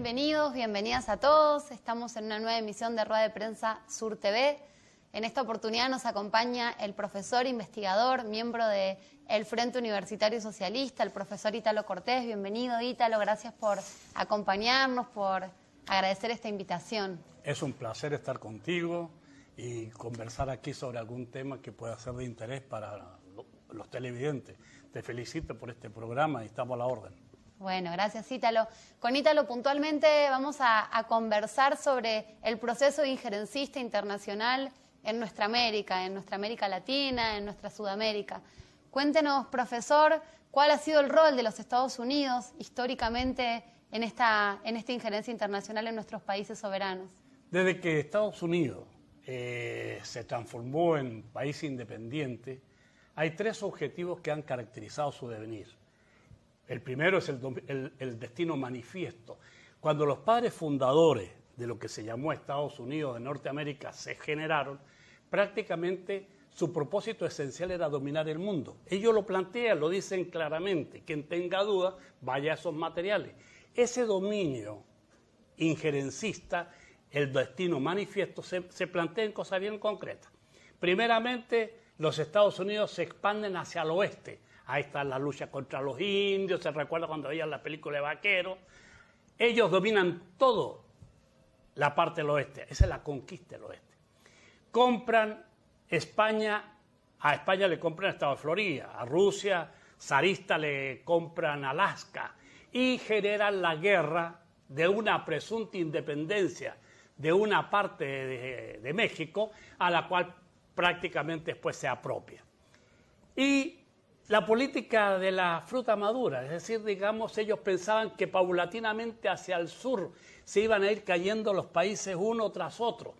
Bienvenidos, bienvenidas a todos. Estamos en una nueva emisión de Rueda de Prensa Sur TV. En esta oportunidad nos acompaña el profesor investigador, miembro del Frente Universitario Socialista, el profesor Ítalo Cortés. Bienvenido, Ítalo, gracias por acompañarnos, por agradecer esta invitación. Es un placer estar contigo y conversar aquí sobre algún tema que pueda ser de interés para los televidentes. Te felicito por este programa y estamos a la orden. Bueno, gracias, Ítalo. Con Ítalo puntualmente vamos a conversar sobre el proceso injerencista internacional en nuestra América Latina, en nuestra Sudamérica. Cuéntenos, profesor, cuál ha sido el rol de los Estados Unidos históricamente en esta injerencia internacional en nuestros países soberanos. Desde que Estados Unidos se transformó en país independiente, hay tres objetivos que han caracterizado su devenir. El primero es el destino manifiesto. Cuando los padres fundadores de lo que se llamó Estados Unidos de Norteamérica se generaron, prácticamente su propósito esencial era dominar el mundo. Ellos lo plantean, lo dicen claramente. Quien tenga dudas, vaya a esos materiales. Ese dominio injerencista, el destino manifiesto, se plantea en cosas bien concretas. Primeramente, los Estados Unidos se expanden hacia el oeste. Ahí está la lucha contra los indios, se recuerda cuando veían la película de Vaquero. Ellos dominan todo la parte del oeste, esa es la conquista del oeste. Compran España, a España le compran el estado de Florida, a Rusia, zarista le compran Alaska y generan la guerra de una presunta independencia de una parte de México a la cual prácticamente después se apropia. Y la política de la fruta madura, es decir, digamos, ellos pensaban que paulatinamente hacia el sur se iban a ir cayendo los países uno tras otro.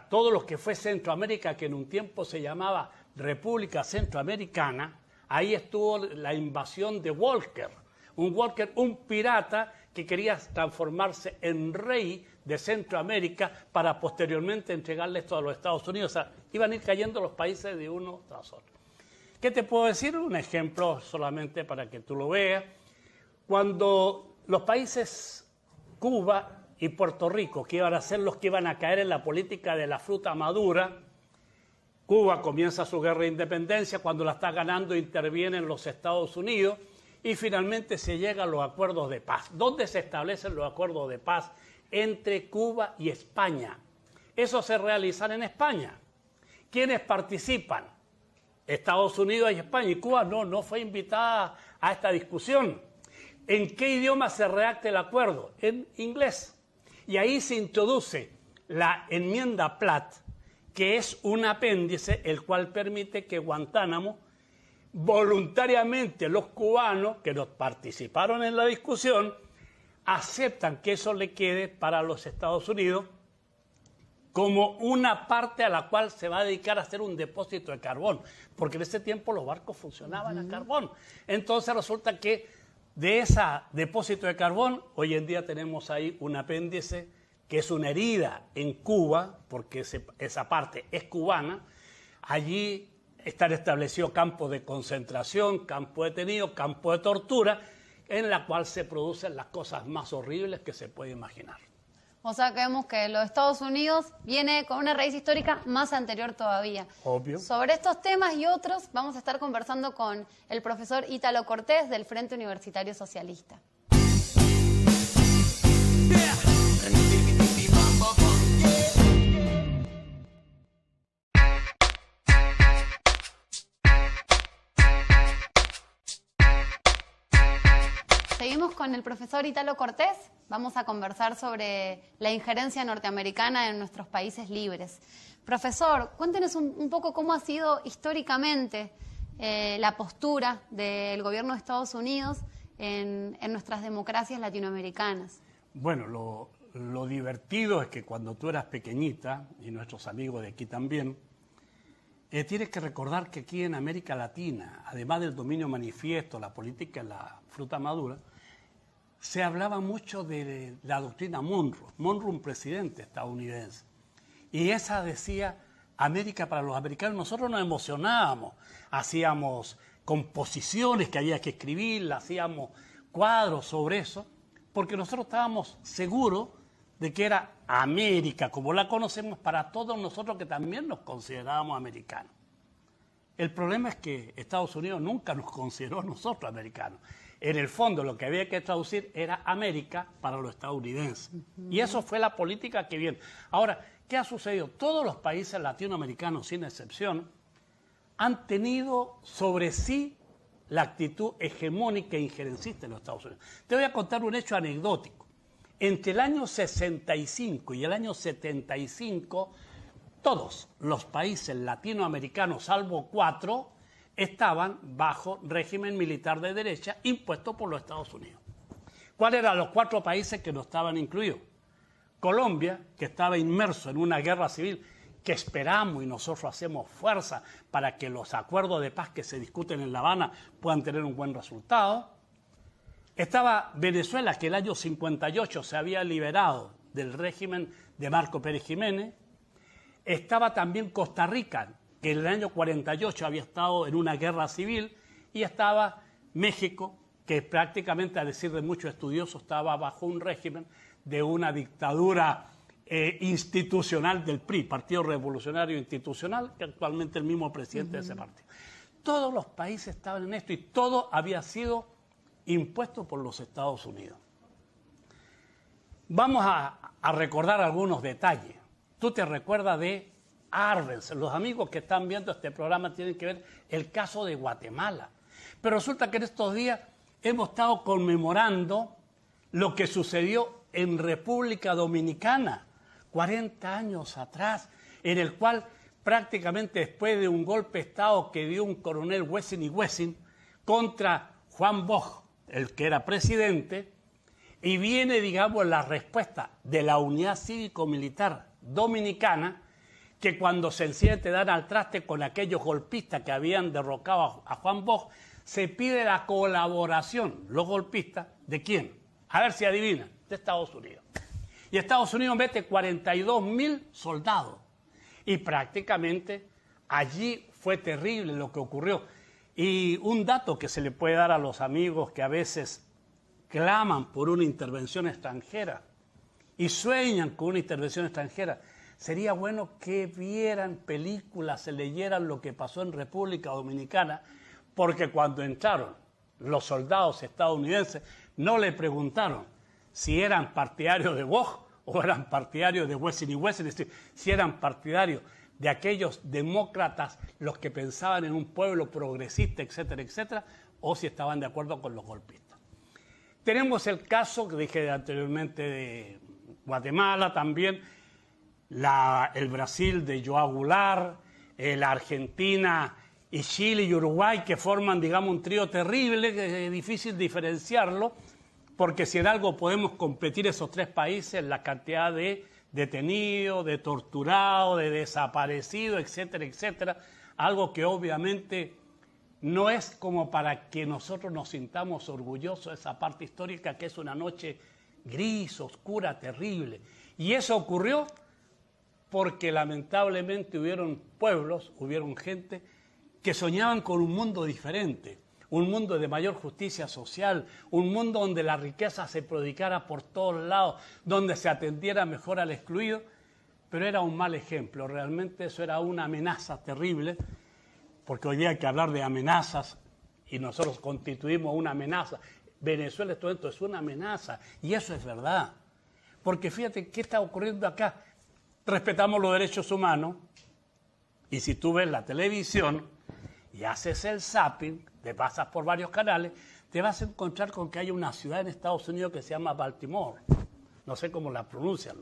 Todo lo que fue Centroamérica, que en un tiempo se llamaba República Centroamericana, ahí estuvo la invasión de Walker, un pirata que quería transformarse en rey de Centroamérica para posteriormente entregarle esto a los Estados Unidos. O sea, iban a ir cayendo los países de uno tras otro. ¿Qué te puedo decir? Un ejemplo solamente para que tú lo veas. Cuando los países Cuba y Puerto Rico, que iban a ser los que iban a caer en la política de la fruta madura, Cuba comienza su guerra de independencia, cuando la está ganando intervienen los Estados Unidos y finalmente se llega a los acuerdos de paz. ¿Dónde se establecen los acuerdos de paz? Entre Cuba y España. Eso se realiza en España. ¿Quiénes participan? Estados Unidos y España, y Cuba no fue invitada a esta discusión. ¿En qué idioma se redacta el acuerdo? En inglés. Y ahí se introduce la enmienda Platt, que es un apéndice el cual permite que Guantánamo, voluntariamente los cubanos que nos participaron en la discusión, aceptan que eso le quede para los Estados Unidos como una parte a la cual se va a dedicar a hacer un depósito de carbón, porque en ese tiempo los barcos funcionaban a carbón. Entonces resulta que de ese depósito de carbón, hoy en día tenemos ahí un apéndice que es una herida en Cuba, porque esa parte es cubana. Allí están establecidos campos de concentración, campos detenidos, campos de tortura, en la cual se producen las cosas más horribles que se puede imaginar. O sea, que vemos que los Estados Unidos viene con una raíz histórica más anterior todavía. Obvio. Sobre estos temas y otros vamos a estar conversando con el profesor Ítalo Cortés del Frente Universitario Socialista. Seguimos con el profesor Ítalo Cortés. Vamos a conversar sobre la injerencia norteamericana en nuestros países libres. Profesor, cuéntenos un poco cómo ha sido históricamente la postura del gobierno de Estados Unidos en nuestras democracias latinoamericanas. Bueno, lo divertido es que cuando tú eras pequeñita, y nuestros amigos de aquí también, tienes que recordar que aquí en América Latina, además del dominio manifiesto, la política de la fruta madura, se hablaba mucho de la doctrina Monroe. Monroe, un presidente estadounidense. Y esa decía, América para los americanos. Nosotros nos emocionábamos, hacíamos composiciones que había que escribir, hacíamos cuadros sobre eso, porque nosotros estábamos seguros de que era América, como la conocemos, para todos nosotros que también nos considerábamos americanos. El problema es que Estados Unidos nunca nos consideró a nosotros americanos. En el fondo, lo que había que traducir era América para los estadounidenses. Y eso fue la política que viene. Ahora, ¿qué ha sucedido? Todos los países latinoamericanos, sin excepción, han tenido sobre sí la actitud hegemónica e injerencista de los Estados Unidos. Te voy a contar un hecho anecdótico. Entre el año 65 y el año 75, todos los países latinoamericanos, salvo 4, estaban bajo régimen militar de derecha impuesto por los Estados Unidos. ¿Cuáles eran los 4 países que no estaban incluidos? Colombia, que estaba inmerso en una guerra civil que esperamos y nosotros hacemos fuerza para que los acuerdos de paz que se discuten en La Habana puedan tener un buen resultado. Estaba Venezuela, que el año 58 se había liberado del régimen de Marco Pérez Jiménez. Estaba también Costa Rica, que en el año 48 había estado en una guerra civil, y estaba México, que prácticamente, a decir de muchos estudiosos, estaba bajo un régimen de una dictadura institucional del PRI, Partido Revolucionario Institucional, que actualmente es el mismo presidente de ese partido. Todos los países estaban en esto y todo había sido impuesto por los Estados Unidos. Vamos a recordar algunos detalles. Tú te recuerdas de Arbenz. Los amigos que están viendo este programa tienen que ver el caso de Guatemala. Pero resulta que en estos días hemos estado conmemorando lo que sucedió en República Dominicana, 40 años atrás, en el cual prácticamente después de un golpe de Estado que dio un coronel Wessing y Wessing contra Juan Bosch, el que era presidente, y viene, digamos, la respuesta de la Unidad Cívico-Militar Dominicana, que cuando se enciende dan al traste con aquellos golpistas que habían derrocado a Juan Bosch, se pide la colaboración, los golpistas, ¿de quién? A ver si adivinan, de Estados Unidos. Y Estados Unidos mete 42.000 soldados. Y prácticamente allí fue terrible lo que ocurrió. Y un dato que se le puede dar a los amigos que a veces claman por una intervención extranjera y sueñan con una intervención extranjera, sería bueno que vieran películas, se leyeran lo que pasó en República Dominicana, porque cuando entraron los soldados estadounidenses no le preguntaron si eran partidarios de Bosch o eran partidarios de Wessing y Wessing, es decir, si eran partidarios de aquellos demócratas, los que pensaban en un pueblo progresista, etcétera, etcétera, o si estaban de acuerdo con los golpistas. Tenemos el caso que dije anteriormente de Guatemala, también el Brasil de João Goulart, la Argentina y Chile y Uruguay, que forman, digamos, un trío terrible, que es difícil diferenciarlo, porque si en algo podemos competir esos 3 países, la cantidad de detenidos, de torturados, de desaparecidos, etcétera, etcétera, algo que obviamente no es como para que nosotros nos sintamos orgullosos de esa parte histórica, que es una noche gris, oscura, terrible. Y eso ocurrió porque lamentablemente hubieron pueblos, hubieron gente que soñaban con un mundo diferente, un mundo de mayor justicia social, un mundo donde la riqueza se prodicara por todos lados, donde se atendiera mejor al excluido, pero era un mal ejemplo, realmente eso era una amenaza terrible, porque hoy día hay que hablar de amenazas y nosotros constituimos una amenaza. Venezuela, todo esto es una amenaza y eso es verdad, porque fíjate qué está ocurriendo acá. Respetamos los derechos humanos y si tú ves la televisión y haces el zapping, te pasas por varios canales, te vas a encontrar con que hay una ciudad en Estados Unidos que se llama Baltimore, no sé cómo la pronuncian,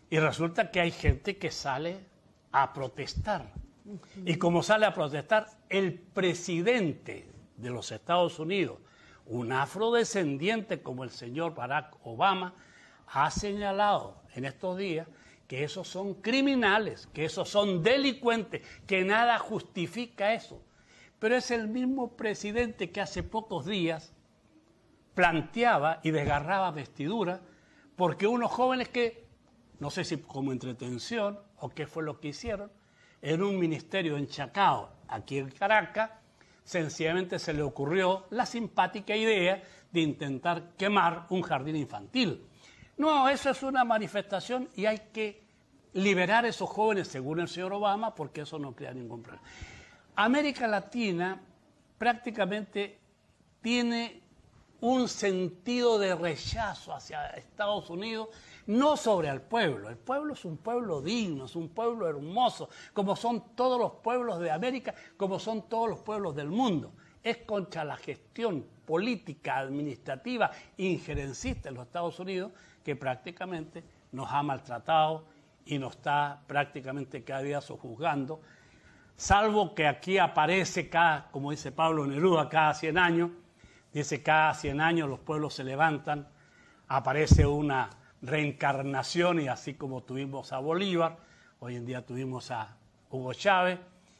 y resulta que hay gente que sale a protestar, y como sale a protestar, el presidente de los Estados Unidos, un afrodescendiente como el señor Barack Obama, ha señalado en estos días que esos son criminales, que esos son delincuentes, que nada justifica eso. Pero es el mismo presidente que hace pocos días planteaba y desgarraba vestiduras porque unos jóvenes que, no sé si como entretención o qué fue lo que hicieron, en un ministerio en Chacao, aquí en Caracas, sencillamente se le ocurrió la simpática idea de intentar quemar un jardín infantil. No, eso es una manifestación y hay que liberar a esos jóvenes, según el señor Obama, porque eso no crea ningún problema. América Latina prácticamente tiene un sentido de rechazo hacia Estados Unidos, no sobre el pueblo. El pueblo es un pueblo digno, es un pueblo hermoso, como son todos los pueblos de América, como son todos los pueblos del mundo. Es contra la gestión política, administrativa, injerencista en los Estados Unidos que prácticamente nos ha maltratado y nos está prácticamente cada día sojuzgando, salvo que aquí aparece cada, como dice Pablo Neruda, cada 100 años, dice cada 100 años los pueblos se levantan, aparece una reencarnación y así como tuvimos a Bolívar, hoy en día tuvimos a Hugo Chávez,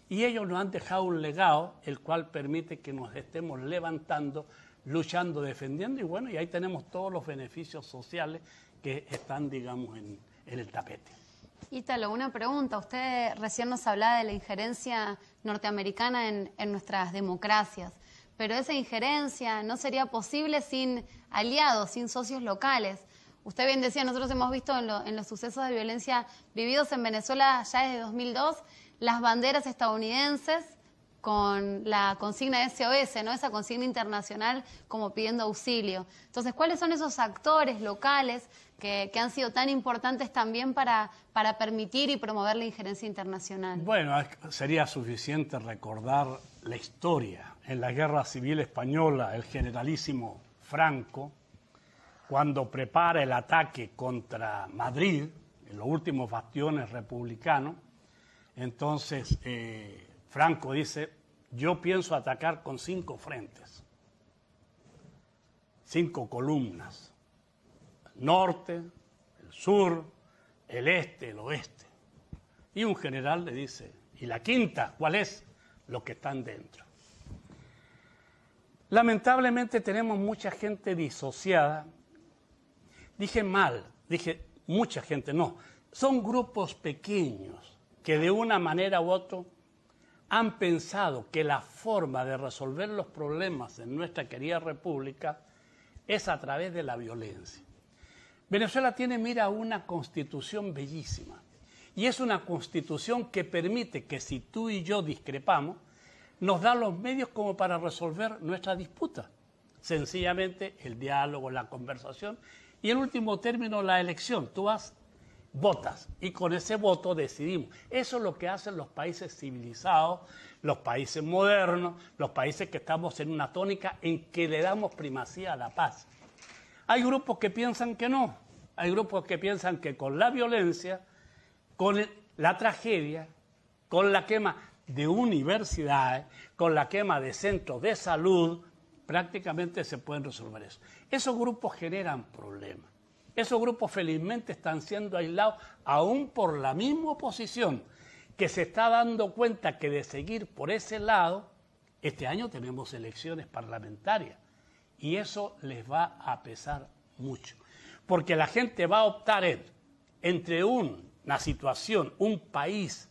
y ellos nos han dejado un legado el cual permite que nos estemos levantando, luchando, defendiendo, y bueno, y ahí tenemos todos los beneficios sociales que están, digamos, en el tapete. Ítalo, una pregunta. Usted recién nos hablaba de la injerencia norteamericana en nuestras democracias, pero esa injerencia no sería posible sin aliados, sin socios locales. Usted bien decía, nosotros hemos visto en los sucesos de violencia vividos en Venezuela ya desde 2002, las banderas estadounidenses con la consigna SOS, ¿no? Esa consigna internacional como pidiendo auxilio. Entonces, ¿cuáles son esos actores locales que han sido tan importantes también para permitir y promover la injerencia internacional? Bueno, sería suficiente recordar la historia. En la Guerra Civil Española, el generalísimo Franco, cuando prepara el ataque contra Madrid, en los últimos bastiones republicanos, entonces Franco dice, yo pienso atacar con 5 frentes, 5 columnas, el norte, el sur, el este, el oeste. Y un general le dice, ¿y la quinta cuál es? Los que están dentro. Lamentablemente tenemos mucha gente disociada. Dije mal, dije mucha gente, no. Son grupos pequeños que de una manera u otra han pensado que la forma de resolver los problemas en nuestra querida república es a través de la violencia. Venezuela tiene, mira, una constitución bellísima. Y es una constitución que permite que si tú y yo discrepamos, nos da los medios como para resolver nuestra disputa. Sencillamente el diálogo, la conversación y en último término la elección. Tú vas, votas y con ese voto decidimos. Eso es lo que hacen los países civilizados, los países modernos, los países que estamos en una tónica en que le damos primacía a la paz. Hay grupos que piensan que no. Hay grupos que piensan que con la violencia, con la tragedia, con la quema de universidades, con la quema de centros de salud, prácticamente se pueden resolver eso. Esos grupos generan problemas. Esos grupos felizmente están siendo aislados aún por la misma oposición que se está dando cuenta que de seguir por ese lado, este año tenemos elecciones parlamentarias y eso les va a pesar mucho. Porque la gente va a optar entre una situación, un país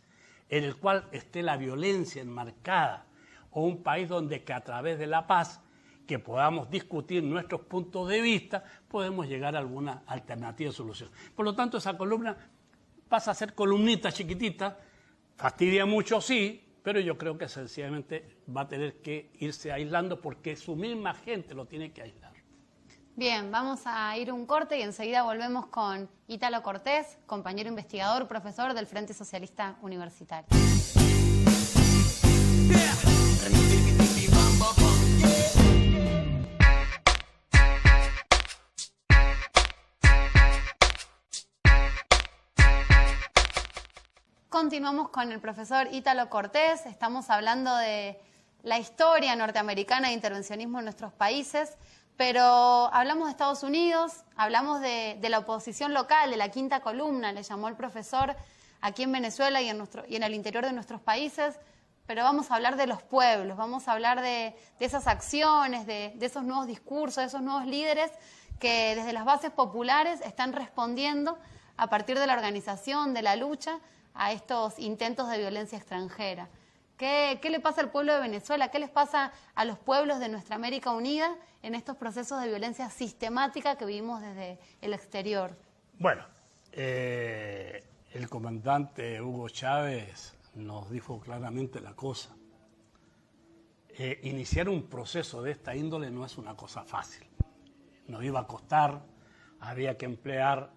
en el cual esté la violencia enmarcada o un país donde que a través de la paz que podamos discutir nuestros puntos de vista, podemos llegar a alguna alternativa de solución. Por lo tanto, esa columna pasa a ser columnita chiquitita, fastidia mucho, sí, pero yo creo que sencillamente va a tener que irse aislando porque su misma gente lo tiene que aislar. Bien, vamos a ir un corte y enseguida volvemos con Ítalo Cortés, compañero investigador, profesor del Frente Socialista Universitario. Continuamos con el profesor Ítalo Cortés. Estamos hablando de la historia norteamericana de intervencionismo en nuestros países, pero hablamos de Estados Unidos, hablamos de la oposición local, de la quinta columna, le llamó el profesor, aquí en Venezuela y en el interior de nuestros países, pero vamos a hablar de los pueblos, vamos a hablar de esas acciones, de esos nuevos discursos, de esos nuevos líderes que desde las bases populares están respondiendo a partir de la organización, de la lucha, a estos intentos de violencia extranjera. ¿Qué le pasa al pueblo de Venezuela? ¿Qué les pasa a los pueblos de nuestra América Unida en estos procesos de violencia sistemática que vivimos desde el exterior? Bueno, el comandante Hugo Chávez nos dijo claramente la cosa. Iniciar un proceso de esta índole no es una cosa fácil. Nos iba a costar, había que emplear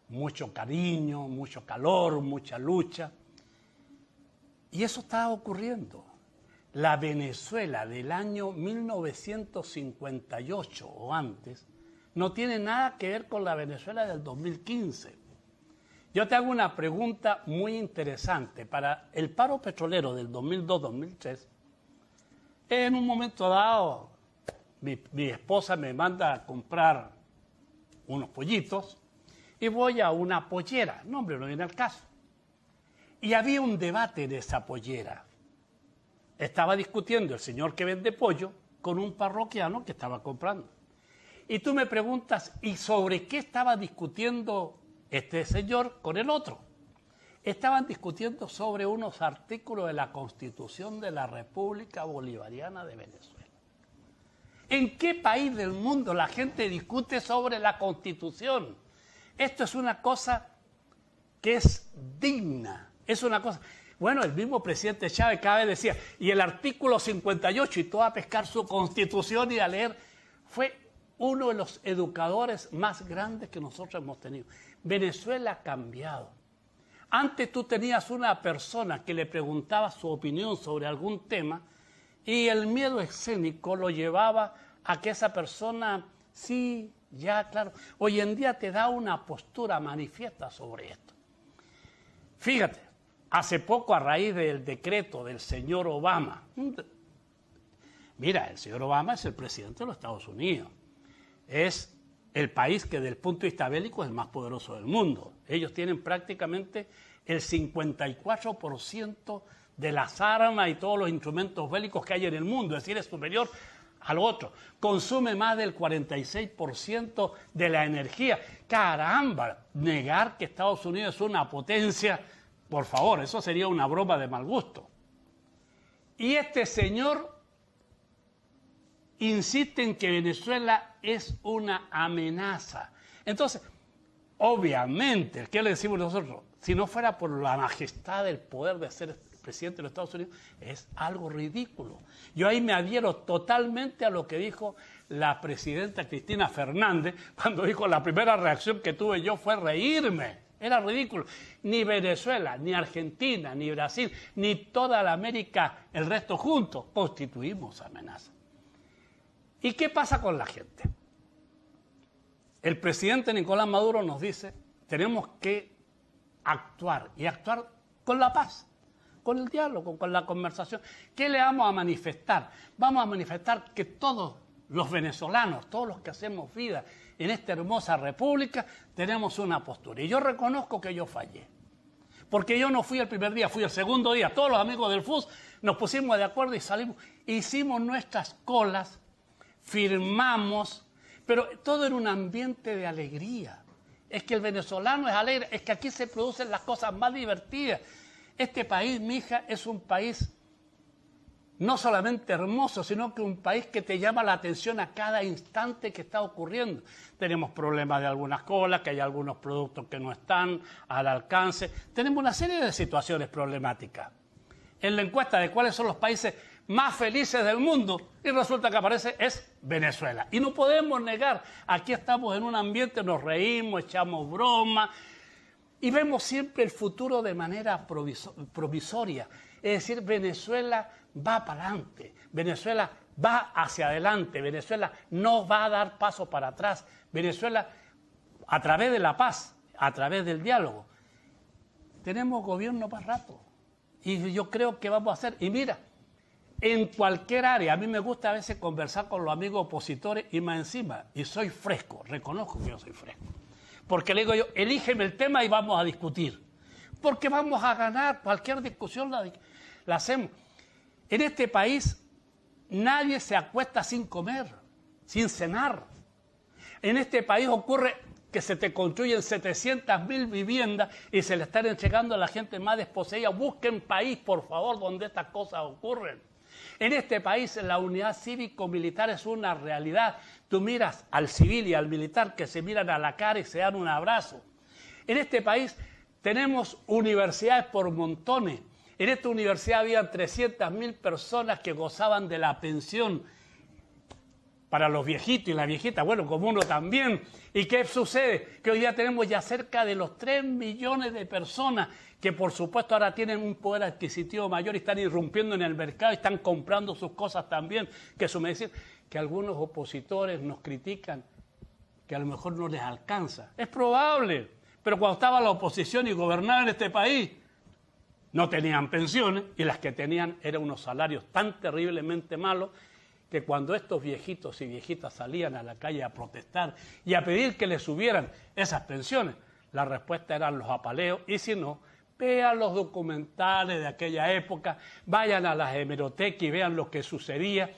mucho cariño, mucho calor, mucha lucha. Y eso está ocurriendo. La Venezuela del año 1958 o antes no tiene nada que ver con la Venezuela del 2015. Yo te hago una pregunta muy interesante. Para el paro petrolero del 2002-2003, en un momento dado, mi esposa me manda a comprar unos pollitos y voy a una pollera. No, hombre, no viene al caso. Y había un debate en esa pollera. Estaba discutiendo el señor que vende pollo con un parroquiano que estaba comprando. Y tú me preguntas, ¿y sobre qué estaba discutiendo este señor con el otro? Estaban discutiendo sobre unos artículos de la Constitución de la República Bolivariana de Venezuela. ¿En qué país del mundo la gente discute sobre la Constitución? Esto es una cosa que es digna. Es una cosa... Bueno, el mismo presidente Chávez cada vez decía, y el artículo 58, y todo a pescar su Constitución y a leer, fue uno de los educadores más grandes que nosotros hemos tenido. Venezuela ha cambiado. Antes tú tenías una persona que le preguntaba su opinión sobre algún tema y el miedo escénico lo llevaba a que esa persona, sí, ya, claro. Hoy en día te da una postura manifiesta sobre esto. Fíjate, hace poco a raíz del decreto del señor Obama, mira, el señor Obama es el presidente de los Estados Unidos, es el país que desde el punto de vista bélico es el más poderoso del mundo. Ellos tienen prácticamente el 54% de las armas y todos los instrumentos bélicos que hay en el mundo, es decir, es superior al otro. Consume más del 46% de la energía. Caramba, negar que Estados Unidos es una potencia, por favor, eso sería una broma de mal gusto. Y este señor insiste en que Venezuela es una amenaza. Entonces, obviamente, ¿qué le decimos nosotros? Si no fuera por la majestad del poder de ser presidente de los Estados Unidos, es algo ridículo. Yo ahí me adhiero totalmente a lo que dijo la presidenta Cristina Fernández cuando dijo la primera reacción que tuve yo fue reírme. Era ridículo. Ni Venezuela, ni Argentina, ni Brasil, ni toda la América, el resto juntos, constituimos amenaza. ¿Y qué pasa con la gente? El presidente Nicolás Maduro nos dice, tenemos que actuar, y actuar con la paz, con el diálogo, con la conversación. ¿Qué le vamos a manifestar? Vamos a manifestar que todos los venezolanos, todos los que hacemos vida en esta hermosa república, tenemos una postura. Y yo reconozco que yo fallé. Porque yo no fui el primer día, fui el segundo día. Todos los amigos del FUS nos pusimos de acuerdo y salimos. Hicimos nuestras colas, firmamos, pero todo en un ambiente de alegría. Es que el venezolano es alegre, es que aquí se producen las cosas más divertidas. Este país, mija, es un país no solamente hermoso, sino que un país que te llama la atención a cada instante que está ocurriendo. Tenemos problemas de algunas colas, que hay algunos productos que no están al alcance. Tenemos una serie de situaciones problemáticas. En la encuesta de cuáles son los países más felices del mundo, y resulta que aparece es Venezuela. Y no podemos negar, aquí estamos en un ambiente, nos reímos, echamos bromas, y vemos siempre el futuro de manera provisoria. Es decir, Venezuela va para adelante, Venezuela va hacia adelante, Venezuela no va a dar paso para atrás. Venezuela, a través de la paz, a través del diálogo, tenemos gobierno para rato. Y yo creo que vamos a hacer, y mira, en cualquier área, a mí me gusta a veces conversar con los amigos opositores y más encima, y soy fresco, reconozco que yo soy fresco. Porque le digo yo, elígeme el tema y vamos a discutir. Porque vamos a ganar, cualquier discusión la hacemos. En este país nadie se acuesta sin comer, sin cenar. En este país ocurre que se te construyen 700.000 viviendas y se le están entregando a la gente más desposeída. Busquen país, por favor, donde estas cosas ocurren. En este país la unidad cívico-militar es una realidad. Tú miras al civil y al militar que se miran a la cara y se dan un abrazo. En este país tenemos universidades por montones. En esta universidad había 300.000 personas que gozaban de la pensión para los viejitos y las viejitas, bueno, como uno también. ¿Y qué sucede? Que hoy día tenemos ya cerca de los 3 millones de personas que por supuesto ahora tienen un poder adquisitivo mayor y están irrumpiendo en el mercado y están comprando sus cosas también, que su medicina, que algunos opositores nos critican que a lo mejor no les alcanza. Es probable, pero cuando estaba la oposición y gobernaba en este país, no tenían pensiones y las que tenían eran unos salarios tan terriblemente malos que cuando estos viejitos y viejitas salían a la calle a protestar y a pedir que les subieran esas pensiones, la respuesta eran los apaleos, y si no, vean los documentales de aquella época, vayan a las hemerotecas y vean lo que sucedía.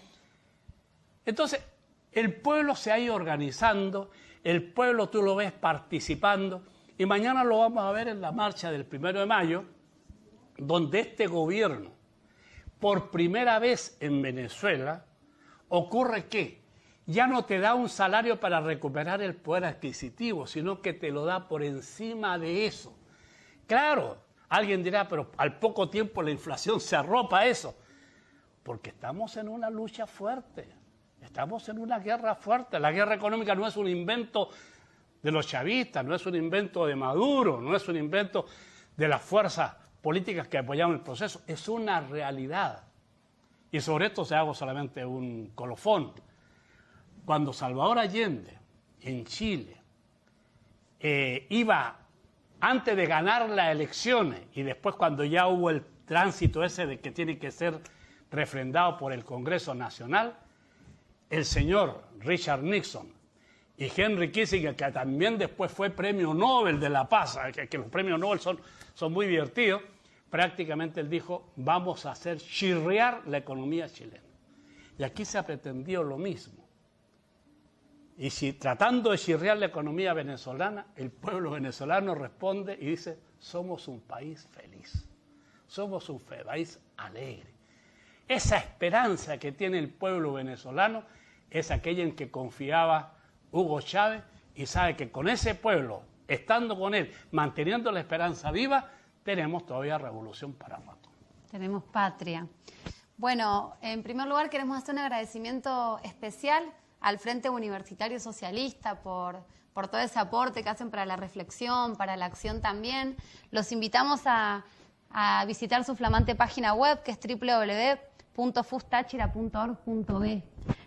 Entonces, el pueblo se ha ido organizando, el pueblo tú lo ves participando, y mañana lo vamos a ver en la marcha del 1 de mayo, donde este gobierno, por primera vez en Venezuela, ocurre que ya no te da un salario para recuperar el poder adquisitivo, sino que te lo da por encima de eso. Claro, alguien dirá, pero al poco tiempo la inflación se arropa eso, porque estamos en una lucha fuerte, estamos en una guerra fuerte. La guerra económica no es un invento de los chavistas, no es un invento de Maduro, no es un invento de las fuerzas políticas que apoyaron el proceso, es una realidad. Y sobre esto se hago solamente un colofón. Cuando Salvador Allende en Chile iba, antes de ganar las elecciones y después cuando ya hubo el tránsito ese de que tiene que ser refrendado por el Congreso Nacional, el señor Richard Nixon y Henry Kissinger, que también después fue premio Nobel de la Paz, que los premios Nobel son muy divertidos, prácticamente él dijo, vamos a hacer chirriar la economía chilena. Y aquí se ha pretendido lo mismo. Y si tratando de chirriar la economía venezolana, el pueblo venezolano responde y dice, somos un país feliz, somos un país alegre. Esa esperanza que tiene el pueblo venezolano es aquella en que confiaba Hugo Chávez y sabe que con ese pueblo, estando con él, manteniendo la esperanza viva, tenemos todavía revolución para rato. Tenemos patria. Bueno, en primer lugar queremos hacer un agradecimiento especial al Frente Universitario Socialista por todo ese aporte que hacen para la reflexión, para la acción también. Los invitamos a visitar su flamante página web, que es www.fustachira.org.be.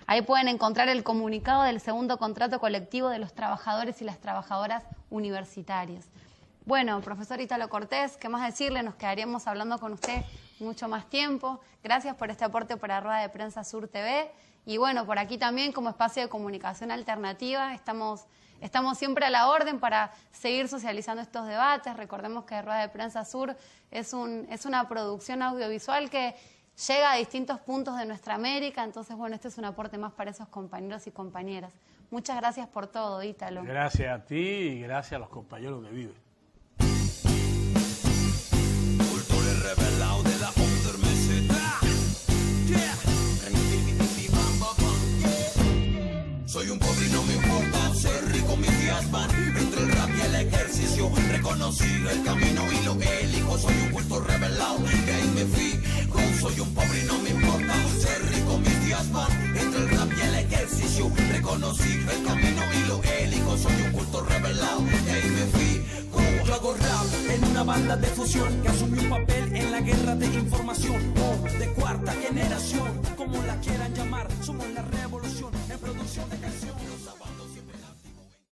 Ahí pueden encontrar el comunicado del segundo contrato colectivo de los trabajadores y las trabajadoras universitarios. Bueno, profesor Ítalo Cortés, ¿qué más decirle? Nos quedaríamos hablando con usted mucho más tiempo. Gracias por este aporte para Rueda de Prensa Sur TV. Y bueno, por aquí también como espacio de comunicación alternativa estamos siempre a la orden para seguir socializando estos debates. Recordemos que Rueda de Prensa Sur es una producción audiovisual que llega a distintos puntos de nuestra América. Entonces, bueno, este es un aporte más para esos compañeros y compañeras. Muchas gracias por todo, Ítalo. Gracias a ti y gracias a los compañeros de Vive. Revelado de la undermeseta. Soy un pobre y no me importa ser rico, mis días van entre el rap y el ejercicio. Reconocí el camino y lo elijo. Soy un culto revelado, de ahí me fijo. Soy un pobre y no me importa ser rico, mis días van entre el rap y el ejercicio. Reconocí el camino y lo elijo. Soy un culto revelado, de ahí me fijo. Yo hago rap en una banda de fusión que asumió un papel en la guerra de información. De cuarta generación, como la quieran llamar, somos